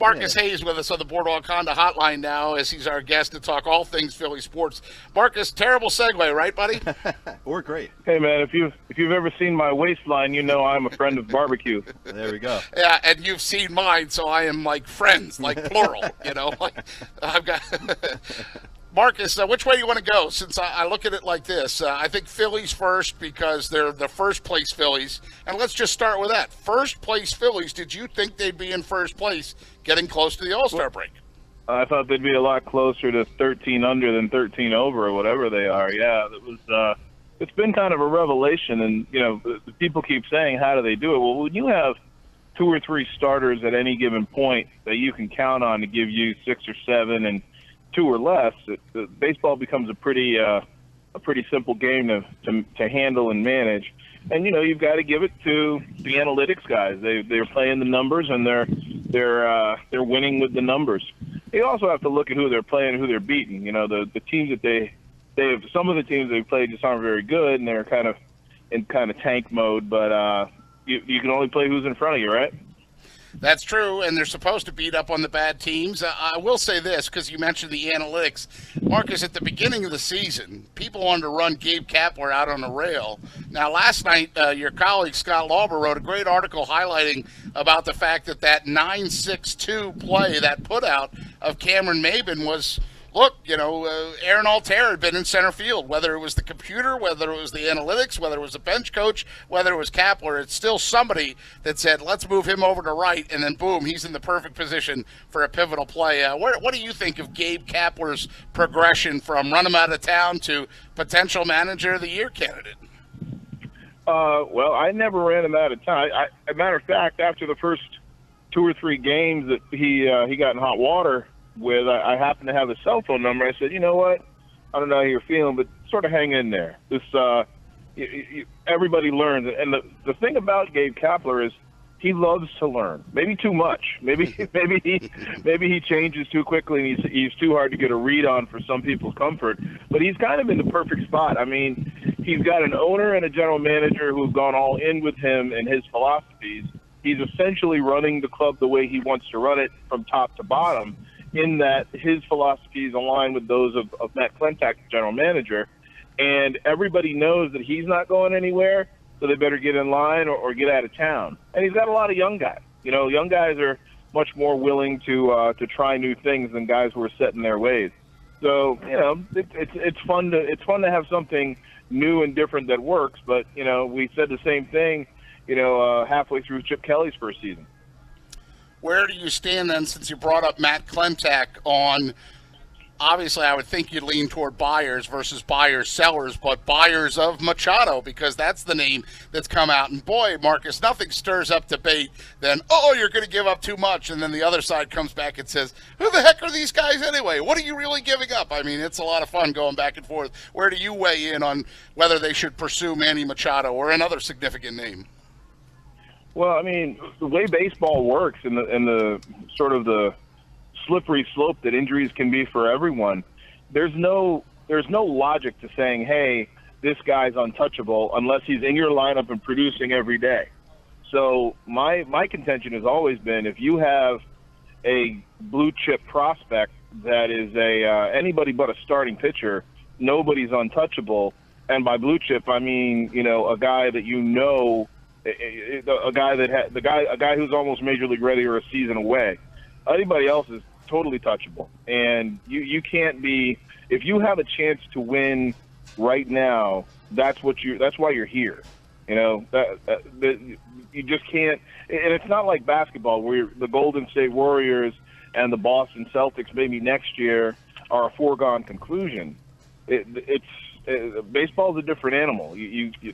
Marcus Hayes with us on the Boardwalk Honda Hotline now, as he's our guest to talk all things Philly sports. Marcus, terrible segue, right, buddy? Or great. Hey, man, if you've ever seen my waistline, you know I'm a friend of barbecue. There we go. Yeah, and you've seen mine, so I am like friends, like plural. Like I've got. Marcus, which way do you want to go? Since I look at it like this, I think Phillies first because they're the first place Phillies. And let's just start with that. First place Phillies, did you think they'd be in first place getting close to the All-Star break? I thought they'd be a lot closer to 13 under than 13 over or whatever they are. Yeah, it was. It's been kind of a revelation. And, the people keep saying, how do they do it? Well, when you have 2 or 3 starters at any given point that you can count on to give you 6 or 7 and 2 or less, baseball becomes a pretty simple game to handle and manage. And you've got to give it to the analytics guys. They're playing the numbers and they're winning with the numbers. You also have to look at who they're playing and who they're beating. The teams that they have, some of the teams they've played just aren't very good and they're kind of in tank mode. But you can only play who's in front of you, right? That's true, and they're supposed to beat up on the bad teams. I will say this, because you mentioned the analytics. Marcus, at the beginning of the season, people wanted to run Gabe Kapler out on a rail. Now, last night, your colleague Scott Lauber wrote a great article highlighting about the fact that 9-6-2 play, that put-out of Cameron Maben was, look, Aaron Altair had been in center field, whether it was the computer, whether it was the analytics, whether it was the bench coach, whether it was Kapler. It's still somebody that said, let's move him over to right, and then boom, he's in the perfect position for a pivotal play. What do you think of Gabe Kapler's progression from run him out of town to potential manager of the year candidate? Well, I never ran him out of town. As a matter of fact, after the first 2 or 3 games that he got in hot water with, I happened to have his cell phone number. I said, you know what? I don't know how you're feeling, but sort of hang in there. This everybody learns, and the thing about Gabe Kapler is he loves to learn. Maybe too much. Maybe he changes too quickly, and he's too hard to get a read on for some people's comfort. But he's kind of in the perfect spot. I mean, he's got an owner and a general manager who've gone all in with him and his philosophies. He's essentially running the club the way he wants to run it from top to bottom, in that his philosophies align with those of Matt Klentak, the general manager, and everybody knows that he's not going anywhere, so they better get in line or get out of town. And he's got a lot of young guys. Young guys are much more willing to try new things than guys who are set in their ways. So it's fun to have something new and different that works. But we said the same thing halfway through Chip Kelly's first season. Where do you stand then, since you brought up Matt Klentak, on, obviously I would think you'd lean toward buyers versus buyers-sellers, but buyers of Machado, because that's the name that's come out. And boy, Marcus, nothing stirs up debate than, you're going to give up too much, and then the other side comes back and says, who the heck are these guys anyway? What are you really giving up? I mean, it's a lot of fun going back and forth. Where do you weigh in on whether they should pursue Manny Machado or another significant name? Well, I mean, the way baseball works and the sort of the slippery slope that injuries can be for everyone, there's no logic to saying, hey, this guy's untouchable unless he's in your lineup and producing every day. So my contention has always been, if you have a blue chip prospect that is anybody but a starting pitcher, nobody's untouchable. And by blue chip, I mean, a guy that a guy who's almost major league ready or a season away. Anybody else is totally touchable, and you can't be. If you have a chance to win right now, that's why you're here. You just can't. And it's not like basketball where the Golden State Warriors and the Boston Celtics maybe next year are a foregone conclusion. Baseball is a different animal.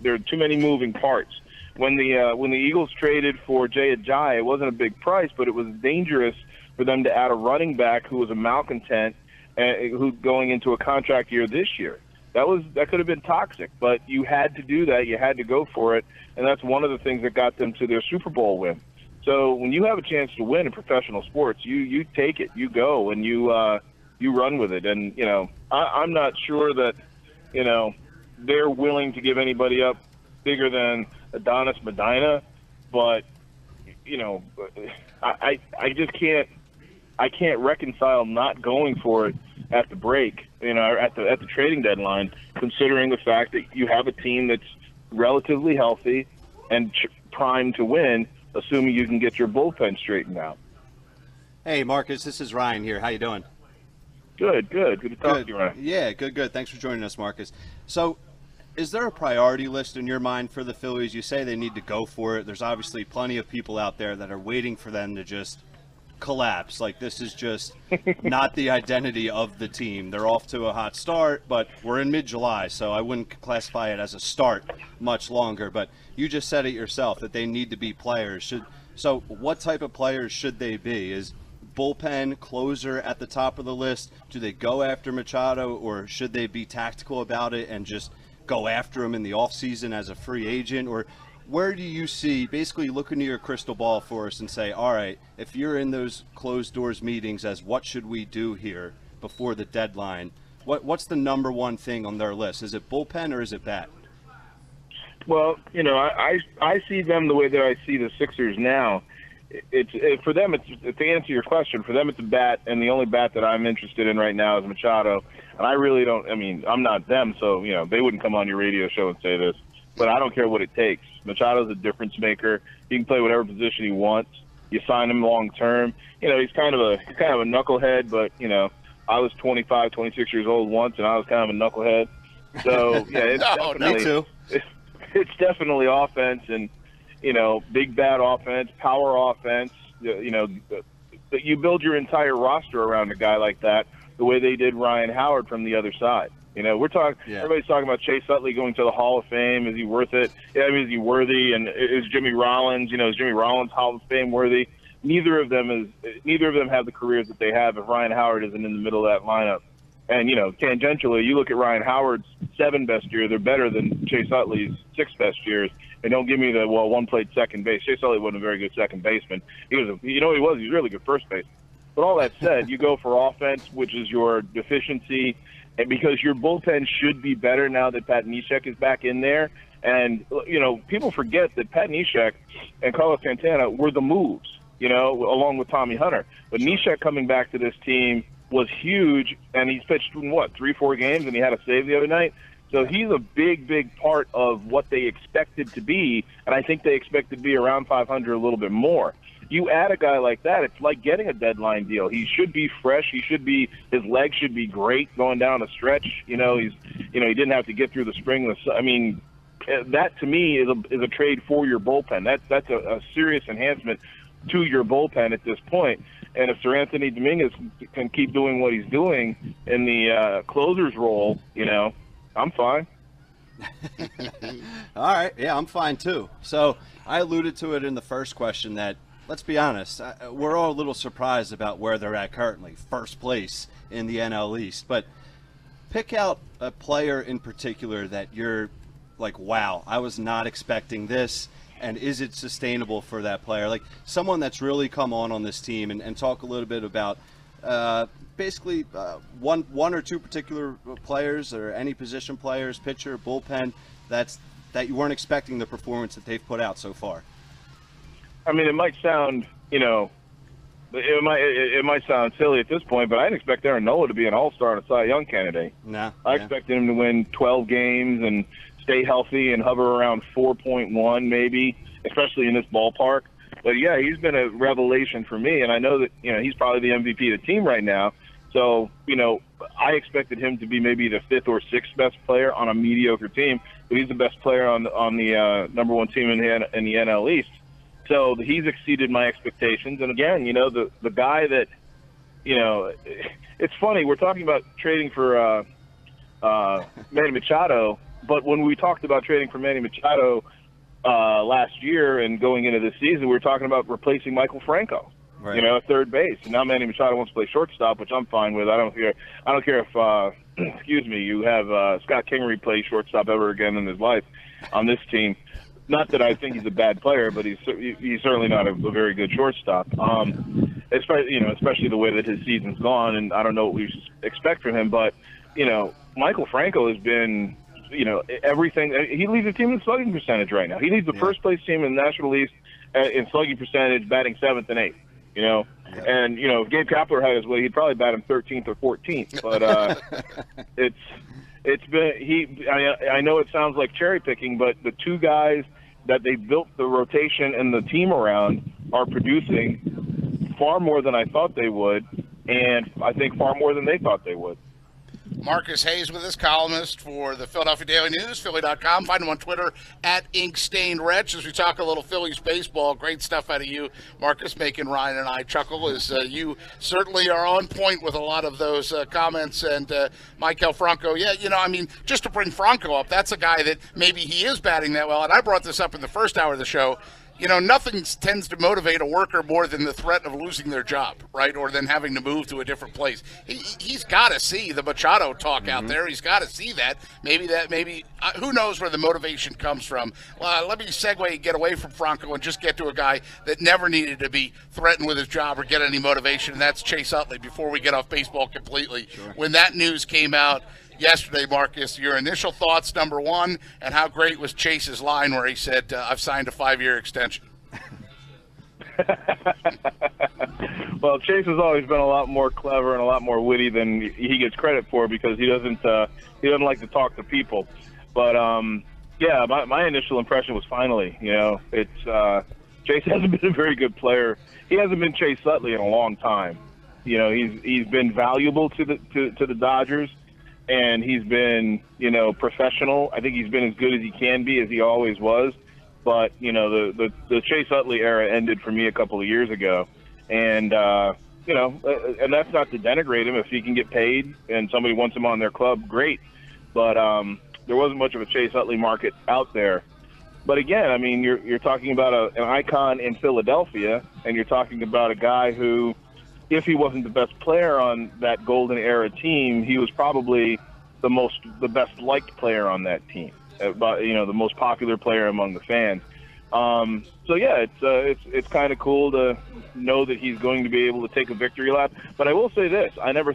There are too many moving parts. When the Eagles traded for Jay Ajayi, it wasn't a big price, but it was dangerous for them to add a running back who was a malcontent, who going into a contract year this year. That could have been toxic, but you had to do that. You had to go for it, and that's one of the things that got them to their Super Bowl win. So when you have a chance to win in professional sports, you take it, you go, and you run with it. And I'm not sure that they're willing to give anybody up bigger than Adonis Medina, but I just can't. I can't reconcile not going for it at the break, at the trading deadline, considering the fact that you have a team that's relatively healthy and primed to win, assuming you can get your bullpen straightened out. Hey, Marcus, this is Ryan here. How you doing? Good to talk to you, Ryan. Yeah, good. Thanks for joining us, Marcus. So, is there a priority list in your mind for the Phillies? You say they need to go for it. There's obviously plenty of people out there that are waiting for them to just collapse. Like, this is just not the identity of the team. They're off to a hot start, but we're in mid-July, so I wouldn't classify it as a start much longer. But you just said it yourself that they need to be players. So what type of players should they be? Is bullpen, closer at the top of the list? Do they go after Machado, or should they be tactical about it and just go after him in the offseason as a free agent? Or where do you see, basically look into your crystal ball for us and say, all right, if you're in those closed doors meetings as what should we do here before the deadline, what's the number one thing on their list? Is it bullpen or is it bat? Well, I see them the way that I see the Sixers now. For them, to answer your question, for them it's a bat, and the only bat that I'm interested in right now is Machado. And I really don't. I mean, I'm not them, so they wouldn't come on your radio show and say this. But I don't care what it takes. Machado's a difference maker. He can play whatever position he wants. You sign him long term. He's kind of a knucklehead, but I was 25, 26 years old once, and I was kind of a knucklehead. So Me too. It's definitely offense and big bat offense, power offense. That you build your entire roster around a guy like that, the way they did Ryan Howard from the other side. We're talking. Yeah. Everybody's talking about Chase Utley going to the Hall of Fame. Is he worth it? Yeah, is he worthy? And is Jimmy Rollins? Is Jimmy Rollins Hall of Fame worthy? Neither of them have the careers that they have if Ryan Howard isn't in the middle of that lineup. And tangentially, you look at Ryan Howard's 7 best year; they're better than Chase Utley's 6 best years. And don't give me one played second base. Chase Utley wasn't a very good second baseman. He was he was a really good first baseman. But all that said, you go for offense, which is your deficiency. And because your bullpen should be better now that Pat Neshek is back in there. And, people forget that Pat Neshek and Carlos Santana were the moves, along with Tommy Hunter. But Neshek coming back to this team was huge, and he's pitched, 3-4 games, and he had a save the other night. So he's a big part of what they expected to be, and I think they expected to be around 500 a little bit more. You add a guy like that, it's like getting a deadline deal. He should be fresh. His legs should be great going down the stretch. He didn't have to get through the spring. That to me is a trade for your bullpen. That's a serious enhancement to your bullpen at this point. And if Sir Anthony Dominguez can keep doing what he's doing in the closer's role, I'm fine. All right. Yeah, I'm fine too. So I alluded to it in the first question that, let's be honest, we're all a little surprised about where they're at currently, first place in the NL East. But pick out a player in particular that you're like, wow, I was not expecting this, and is it sustainable for that player? Like someone that's really come on this team, and talk a little bit about basically one or two particular players or any position players, pitcher, bullpen, that you weren't expecting the performance that they've put out so far. I mean, it might sound, it might sound silly at this point, but I didn't expect Aaron Nola to be an all-star and a Cy Young candidate. No, I expected him to win 12 games and stay healthy and hover around 4.1 maybe, especially in this ballpark. But, yeah, he's been a revelation for me, and I know that, he's probably the MVP of the team right now. So, I expected him to be maybe the 5th or 6th best player on a mediocre team, but he's the best player on the number one team in the NL East. So he's exceeded my expectations. And again, the guy that, it's funny. We're talking about trading for Manny Machado, but when we talked about trading for Manny Machado last year and going into this season, we were talking about replacing Michael Franco, right, at third base. And now Manny Machado wants to play shortstop, which I'm fine with. I don't care if excuse me, you have Scott Kingery play shortstop ever again in his life on this team. Not that I think he's a bad player, but he's certainly not a very good shortstop. Especially the way that his season's gone, and I don't know what we expect from him. But Michael Franco has been, everything. He leads the team in slugging percentage right now. He leads the first place team in the National East in slugging percentage, batting 7th and 8th. And, you know, if Gabe Kapler had his way, he'd probably bat him 13th or 14th. But it's been I know it sounds like cherry picking, but the two guys that they built the rotation and the team around are producing far more than I thought they would, and I think far more than they thought they would. Marcus Hayes with us, columnist for the Philadelphia Daily News, Philly.com. Find him on Twitter at InkstainedRetch as we talk a little Phillies baseball. Great stuff out of you, Marcus, making Ryan and I chuckle, as you certainly are on point with a lot of those comments. And Michael Franco, yeah, you know, I mean, just to bring Franco up, that's a guy that maybe he is batting that well. And I brought this up in the first hour of the show. You know, nothing tends to motivate a worker more than the threat of losing their job, right, or then having to move to a different place. He's got to see the Machado talk out there. He's got to see that. Maybe who knows where the motivation comes from. Let me segue and get away from Franco and just get to a guy that never needed to be threatened with his job or get any motivation, and that's Chase Utley, before we get off baseball completely. Sure. When that news came out yesterday, Marcus, your initial thoughts, number one, and how great was Chase's line where he said, I've signed a 5-year extension? Well, Chase has always been a lot more clever and a lot more witty than he gets credit for, because he doesn't like to talk to people. But yeah, my initial impression was finally, you know, it's Chase hasn't been a very good player. He hasn't been Chase Utley in a long time. You know, he's been valuable to the Dodgers. And he's been, you know, professional. I think he's been as good as he can be, as he always was. But, you know, the Chase Utley era ended for me a couple of years ago. And, you know, and that's not to denigrate him. If he can get paid and somebody wants him on their club, great. But there wasn't much of a Chase Utley market out there. But, again, I mean, you're talking about an icon in Philadelphia, and you're talking about a guy who, if he wasn't the best player on that golden era team, he was probably the best liked player on that team. But, you know, the most popular player among the fans. So yeah, it's kind of cool to know that he's going to be able to take a victory lap. But I will say this: I never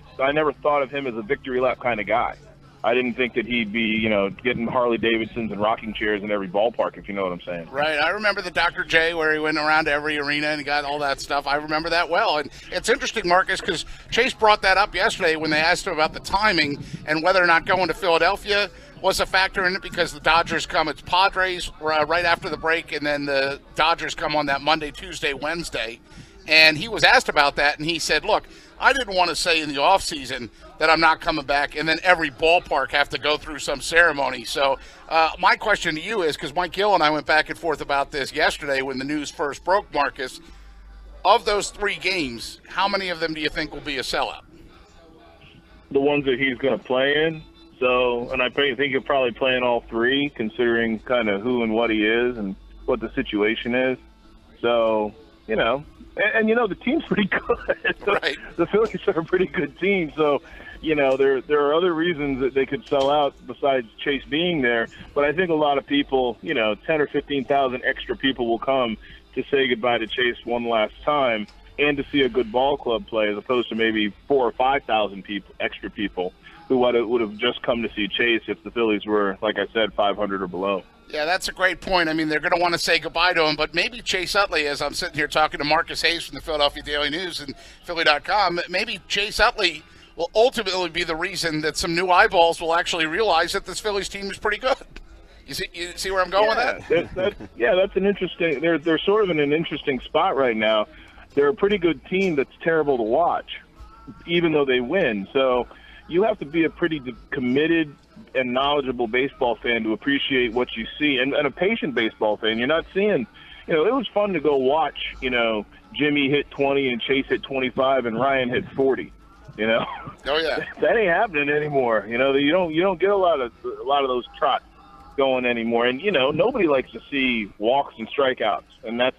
thought of him as a victory lap kind of guy. I didn't think that he'd be, you know, getting Harley Davidsons and rocking chairs in every ballpark, if you know what I'm saying. Right. I remember the Dr. J where he went around to every arena and he got all that stuff. I remember that well. And it's interesting, Marcus, because Chase brought that up yesterday when they asked him about the timing and whether or not going to Philadelphia was a factor in it, because the Dodgers come, it's Padres right after the break, and then the Dodgers come on that Monday, Tuesday, Wednesday. And he was asked about that, and he said, look, I didn't want to say in the offseason that I'm not coming back, and then every ballpark have to go through some ceremony. So my question to you is, because Mike Gill and I went back and forth about this yesterday when the news first broke, Marcus, of those 3 games, how many of them do you think will be a sellout? The ones that he's going to play in. So, and I think he'll probably play in all 3, considering kind of who and what he is and what the situation is. So, you know, and you know, the team's pretty good. Right. The Phillies are a pretty good team. So, you know, there are other reasons that they could sell out besides Chase being there. But I think a lot of people, you know, 10 or 15,000 extra people will come to say goodbye to Chase one last time and to see a good ball club play, as opposed to maybe 4,000 or 5,000 extra people who would have just come to see Chase if the Phillies were, like I said, 500 or below. Yeah, that's a great point. I mean, they're going to want to say goodbye to him, but maybe Chase Utley, as I'm sitting here talking to Marcus Hayes from the Philadelphia Daily News and Philly.com, maybe Chase Utley will ultimately be the reason that some new eyeballs will actually realize that this Phillies team is pretty good. You see where I'm going with that? That's an interesting – they're sort of in an interesting spot right now. They're a pretty good team that's terrible to watch, even though they win. So you have to be a pretty committed and knowledgeable baseball fan to appreciate what you see, and a patient baseball fan. You're not seeing – you know, it was fun to go watch, you know, Jimmy hit 20 and Chase hit 25 and Ryan hit 40. You know, oh yeah, that ain't happening anymore. You know, you don't get a lot of those trots going anymore. And you know, nobody likes to see walks and strikeouts, and that's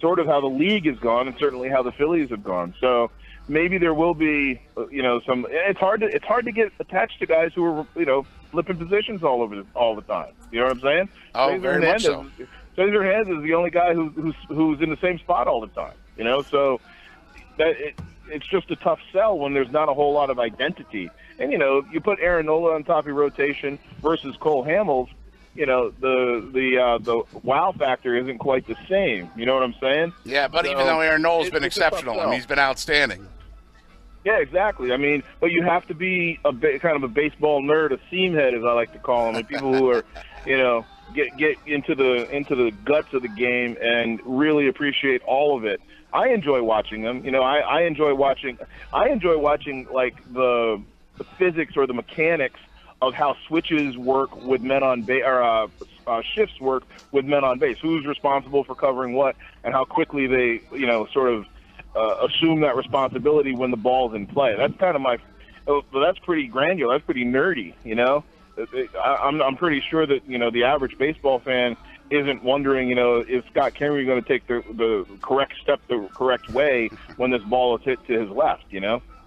sort of how the league has gone, and certainly how the Phillies have gone. So maybe there will be, you know, some. It's hard to get attached to guys who are, you know, flipping positions all the time. You know what I'm saying? Oh, Cesar very much so. Cesar Hernandez is the only guy who's in the same spot all the time. You know, so it's just a tough sell when there's not a whole lot of identity. And, you know, you put Aaron Nola on top of your rotation versus Cole Hamels, the wow factor isn't quite the same. You know what I'm saying? Yeah, but So, even though Aaron Nolan's been it's a tough exceptional, sell. he's been outstanding. Yeah, exactly. I mean, but you have to be kind of a baseball nerd, a seamhead, as I like to call them, and people who are, get into the guts of the game and really appreciate all of it. I enjoy watching them. I enjoy watching like the physics or the mechanics of how switches work with men on base, or shifts work with men on base. Who's responsible for covering what, and how quickly they, sort of assume that responsibility when the ball's in play. That's kind of that's pretty granular. That's pretty nerdy. I'm pretty sure that the average baseball fan isn't wondering, is Scott Kingery going to take the correct step the correct way when this ball is hit to his left?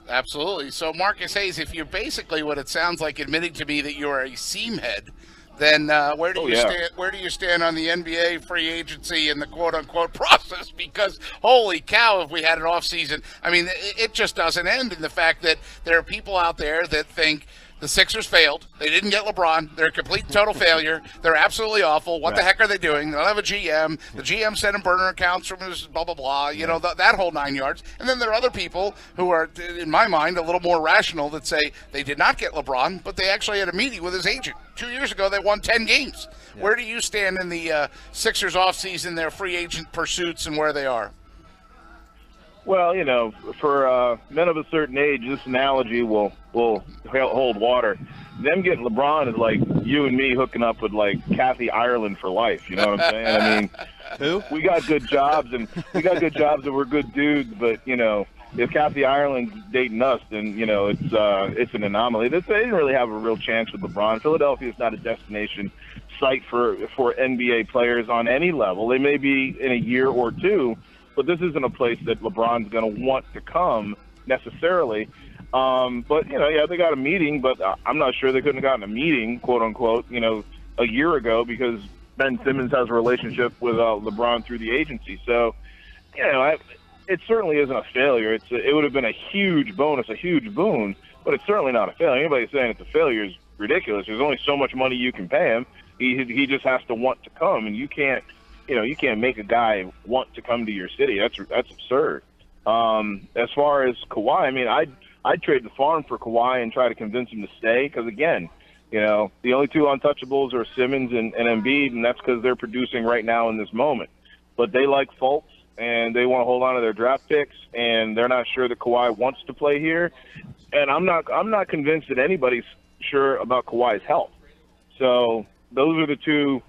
Absolutely. So, Marcus Hayes, if you're basically what it sounds like admitting to me that you're a seamhead, then where do you stand? Where do you stand on the NBA free agency and the quote-unquote process? Because holy cow, if we had an off season, I mean, it just doesn't end in the fact that there are people out there that think the Sixers failed. They didn't get LeBron. They're a complete and total failure. They're absolutely awful. What the heck are they doing? They don't have a GM. The GM sent him burner accounts from his blah, blah, blah, that whole 9 yards. And then there are other people who are, in my mind, a little more rational that say they did not get LeBron, but they actually had a meeting with his agent. 2 years ago, they won 10 games. Yeah. Where do you stand in the Sixers offseason, their free agent pursuits, and where they are? Well, for men of a certain age, this analogy will hold water. Them getting LeBron is like you and me hooking up with, like, Kathy Ireland for life. You know what I'm saying? I mean, who? We got good jobs and we're good dudes, but if Kathy Ireland's dating us, then it's an anomaly. They didn't really have a real chance with LeBron. Philadelphia is not a destination site for NBA players on any level. They may be in a year or two. But this isn't a place that LeBron's going to want to come necessarily. But, they got a meeting, but I'm not sure they couldn't have gotten a meeting, quote unquote, a year ago because Ben Simmons has a relationship with LeBron through the agency. So, it certainly isn't a failure. It would have been a huge bonus, a huge boon, but it's certainly not a failure. Anybody saying it's a failure is ridiculous. There's only so much money you can pay him. He just has to want to come, and you can't make a guy want to come to your city. That's absurd. As far as Kawhi, I mean, I'd trade the farm for Kawhi and try to convince him to stay because, again, the only two untouchables are Simmons and Embiid, and that's because they're producing right now in this moment. But they like Fultz, and they want to hold on to their draft picks, and they're not sure that Kawhi wants to play here. And I'm not convinced that anybody's sure about Kawhi's health. So those are the two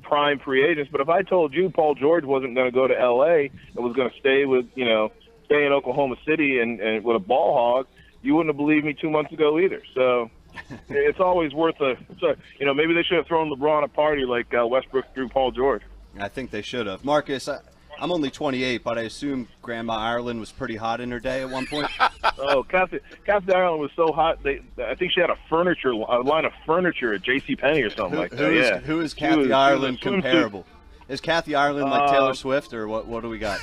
prime free agents. But if I told you Paul George wasn't going to go to L.A. and was going to stay in Oklahoma City and with a ball hog, you wouldn't have believed me 2 months ago either. So it's always worth maybe they should have thrown LeBron a party like Westbrook threw Paul George. I think they should have. Marcus, I'm only 28, but I assume Grandma Ireland was pretty hot in her day at one point. Oh, Kathy Ireland was so hot. I think she had a line of furniture at JCPenney or something like that. Who is Kathy Ireland comparable? Is Kathy Ireland like Taylor Swift, or what do we got?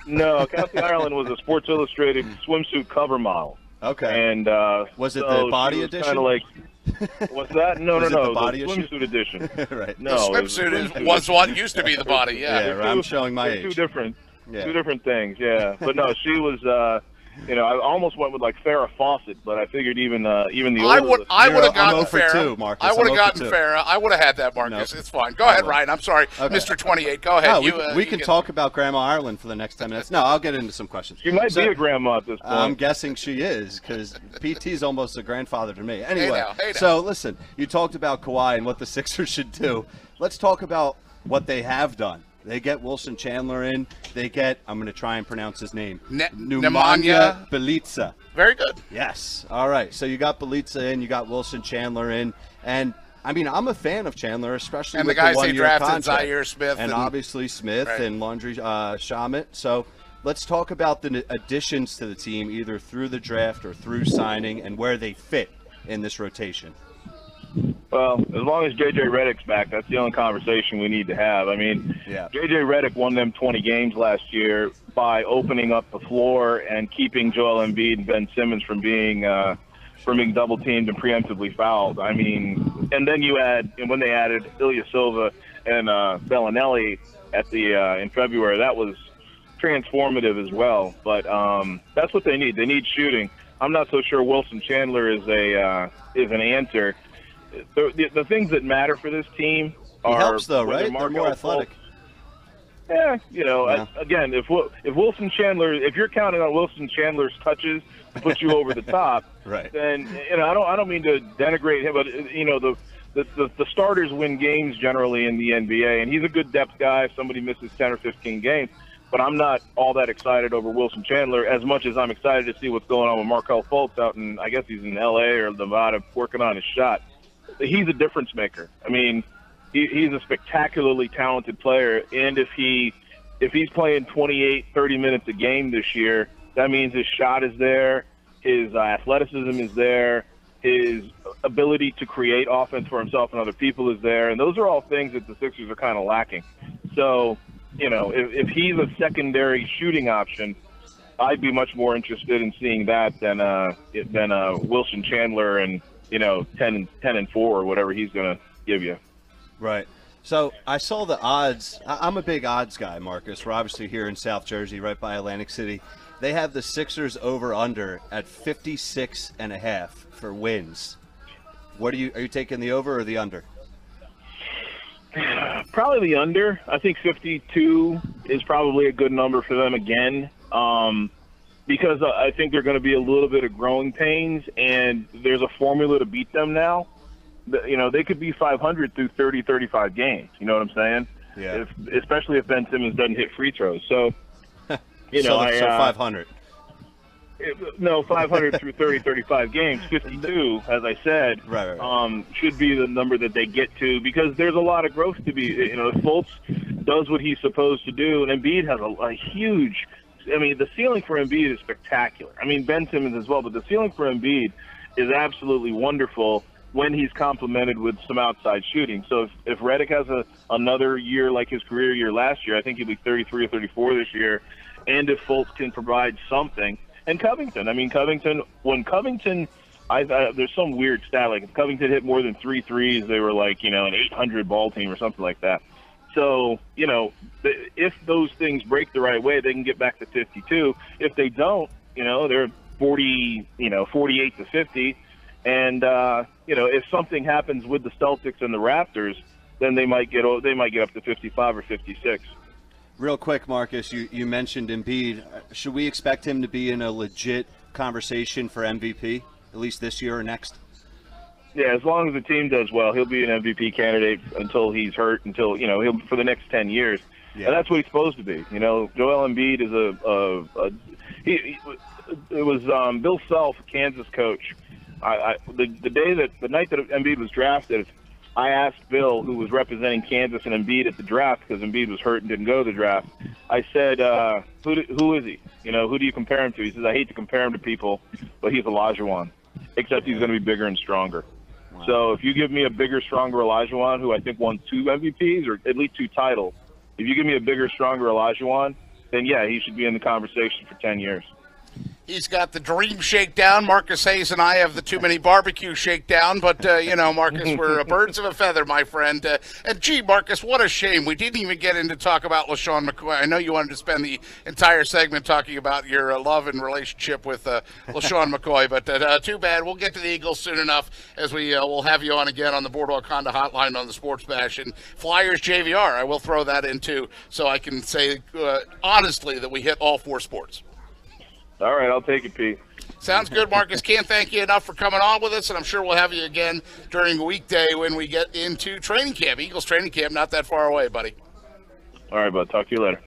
No, Kathy Ireland was a Sports Illustrated swimsuit cover model. Okay. And was it the body edition? Kind of like, what's that? No, the the body swimsuit edition. Right. No, the swimsuit was what used to be the body. Yeah. Yeah, I'm showing my age. Two different things. Yeah, but no, she was. I almost went with like Farrah Fawcett, but I figured even the older I would have gotten Farrah. I would have gotten Farrah. I would have had that, Marcus. No. It's fine. Go ahead, Ryan. I'm sorry, okay. Mr. 28. Go ahead. No, we can talk about Grandma Ireland for the next 10 minutes. No, I'll get into some questions. She might be a grandma at this point. I'm guessing she is because PT's almost a grandfather to me. Anyway, hey now. So listen, you talked about Kawhi and what the Sixers should do. Let's talk about what they have done. They get Wilson Chandler in. They get, I'm going to try and pronounce his name, Nemanja Bjelica. Very good. Yes. All right. So you got Bjelica in. You got Wilson Chandler in. And, I mean, I'm a fan of Chandler, especially with the one-year contract. And the guys they drafted, Zaire Smith. And obviously Smith and Landry Shamet. So let's talk about the additions to the team, either through the draft or through signing, and where they fit in this rotation. Well, as long as J.J. Redick's back, that's the only conversation we need to have. I mean, J.J. Redick won them 20 games last year by opening up the floor and keeping Joel Embiid and Ben Simmons from being double-teamed and preemptively fouled. I mean, and then when they added Ilya Silva and Bellinelli at the in February, that was transformative as well. But that's what they need. They need shooting. I'm not so sure Wilson Chandler is an answer. The things that matter for this team are. He helps though, right? They're more athletic. Yeah, again, if Wilson Chandler, if you're counting on Wilson Chandler's touches to put you over the top, right? Then I don't mean to denigrate him, but the starters win games generally in the NBA, and he's a good depth guy. If somebody misses 10 or 15 games, but I'm not all that excited over Wilson Chandler as much as I'm excited to see what's going on with Markelle Fultz out in, I guess he's in L.A. or Nevada working on his shot. He's a difference maker. I mean, he's a spectacularly talented player, and if he's playing 28, 30 minutes a game this year, that means his shot is there, his athleticism is there, his ability to create offense for himself and other people is there, and those are all things that the Sixers are kind of lacking. So, if he's a secondary shooting option, I'd be much more interested in seeing that than Wilson Chandler and 10 and 4 or whatever he's going to give you. Right. So I saw the odds. I'm a big odds guy, Marcus. We're obviously here in South Jersey, right by Atlantic City. They have the Sixers over/under at 56.5 for wins. Are you taking the over or the under? Probably the under. I think 52 is probably a good number for them again, because I think they're going to be a little bit of growing pains, and there's a formula to beat them now. They could be 500 through 30, 35 games. You know what I'm saying? Yeah. Especially if Ben Simmons doesn't hit free throws. So, so 500. No, 500 through 30, 35 games. 52, as I said, right. Should be the number that they get to, because there's a lot of growth to be. If Fultz does what he's supposed to do, and Embiid has a huge. I mean, the ceiling for Embiid is spectacular. I mean, Ben Simmons as well, but the ceiling for Embiid is absolutely wonderful when he's complemented with some outside shooting. So if Redick has another year like his career year last year, I think he'll be 33 or 34 this year. And if Fultz can provide something, and Covington, when Covington, there's some weird stat, like if Covington hit more than 3 threes, they were like, an 800 ball team or something like that. So, if those things break the right way, they can get back to 52. If they don't, they're 48 to 50. And if something happens with the Celtics and the Raptors, then they might get up to 55 or 56. Real quick, Marcus, you mentioned Embiid. Should we expect him to be in a legit conversation for MVP, at least this year or next? Yeah, as long as the team does well, he'll be an MVP candidate until he's hurt, he'll for the next 10 years. Yeah. And that's what he's supposed to be. Joel Embiid is it was Bill Self, Kansas coach. The night that Embiid was drafted, I asked Bill, who was representing Kansas and Embiid at the draft, because Embiid was hurt and didn't go to the draft. I said, who is he? Who do you compare him to? He says, I hate to compare him to people, but he's Olajuwon, except he's going to be bigger and stronger. Wow. So if you give me a bigger, stronger Olajuwon, who I think won 2 MVPs or at least 2 titles, if you give me a bigger, stronger Olajuwon, then yeah, he should be in the conversation for 10 years. He's got the dream shakedown. Marcus Hayes and I have the too many barbecue shakedown. But, Marcus, we're birds of a feather, my friend. And, gee, Marcus, what a shame. We didn't even get into talk about LaShawn McCoy. I know you wanted to spend the entire segment talking about your love and relationship with LaShawn McCoy. But too bad. We'll get to the Eagles soon enough, as we will have you on again on the Boardwalk Honda Hotline on the Sports Bash. And Flyers JVR, I will throw that in, too, so I can say honestly that we hit all 4 sports. All right, I'll take it, Pete. Sounds good, Marcus. Can't thank you enough for coming on with us, and I'm sure we'll have you again during a weekday when we get into training camp. Eagles training camp, not that far away, buddy. All right, bud. Talk to you later.